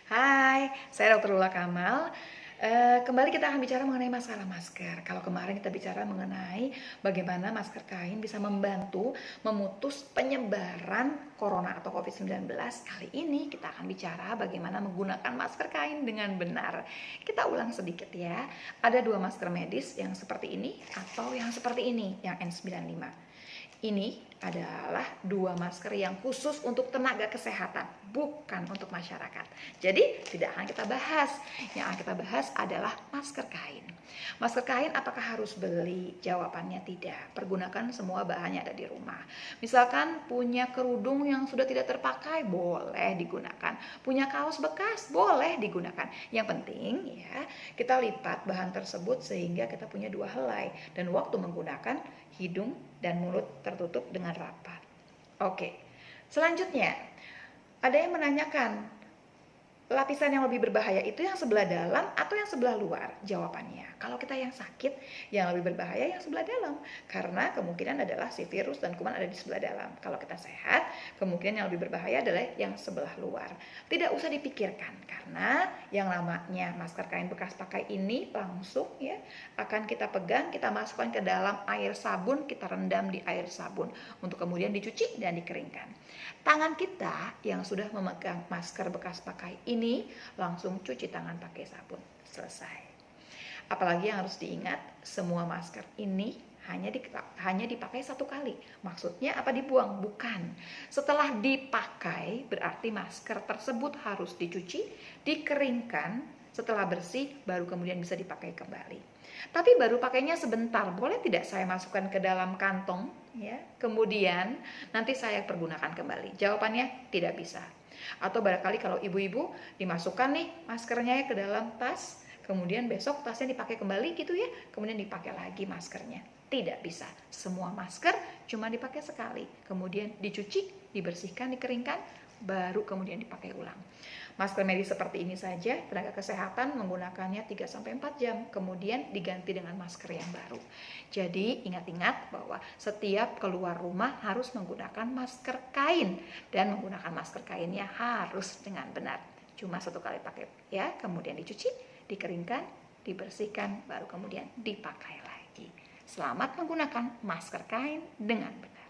Hai, saya Dr. Lula Kamal. Kembali kita akan bicara mengenai masalah masker. Kalau kemarin kita bicara mengenai bagaimana masker kain bisa membantu memutus penyebaran corona atau COVID-19. Kali ini kita akan bicara bagaimana menggunakan masker kain dengan benar. Kita ulang sedikit ya. Ada dua masker medis yang seperti ini atau yang seperti ini, yang N95. Ini adalah dua masker yang khusus untuk tenaga kesehatan, bukan untuk masyarakat. Jadi tidak akan kita bahas. Yang akan kita bahas adalah masker kain. Masker kain apakah harus beli? Jawabannya tidak. Pergunakan semua bahannya ada di rumah. Misalkan punya kerudung yang sudah tidak terpakai, boleh digunakan. Punya kaos bekas, boleh digunakan. Yang penting ya, kita lipat bahan tersebut sehingga kita punya dua helai. Dan waktu menggunakan, hidung dan mulut tertutup dengan rapat. Oke, selanjutnya ada yang menanyakan, lapisan yang lebih berbahaya itu yang sebelah dalam atau yang sebelah luar? Jawabannya, kalau kita yang sakit, yang lebih berbahaya yang sebelah dalam. Karena kemungkinan adalah si virus dan kuman ada di sebelah dalam. Kalau kita sehat, kemungkinan yang lebih berbahaya adalah yang sebelah luar. Tidak usah dipikirkan, karena yang namanya masker kain bekas pakai ini langsung ya akan kita pegang, kita masukkan ke dalam air sabun, kita rendam di air sabun untuk kemudian dicuci dan dikeringkan. Tangan kita yang sudah memegang masker bekas pakai ini langsung cuci tangan pakai sabun. Selesai. Apalagi yang harus diingat, semua masker ini hanya dipakai satu kali. Maksudnya apa dibuang? Bukan. Setelah dipakai berarti masker tersebut harus dicuci, dikeringkan, setelah bersih baru kemudian bisa dipakai kembali. Tapi baru pakainya sebentar, boleh tidak saya masukkan ke dalam kantong ya? Kemudian nanti saya pergunakan kembali. Jawabannya tidak bisa. Atau barangkali kalau ibu-ibu dimasukkan nih maskernya ya ke dalam tas, kemudian besok tasnya dipakai kembali gitu ya, kemudian dipakai lagi maskernya. Tidak bisa. Semua masker cuma dipakai sekali, kemudian dicuci, dibersihkan, dikeringkan, baru kemudian dipakai ulang. Masker medis seperti ini saja, tenaga kesehatan menggunakannya 3-4 jam, kemudian diganti dengan masker yang baru. Jadi ingat-ingat bahwa setiap keluar rumah harus menggunakan masker kain, dan menggunakan masker kainnya harus dengan benar. Cuma satu kali pakai ya, kemudian dicuci, dikeringkan, dibersihkan, baru kemudian dipakai lagi. Selamat menggunakan masker kain dengan benar.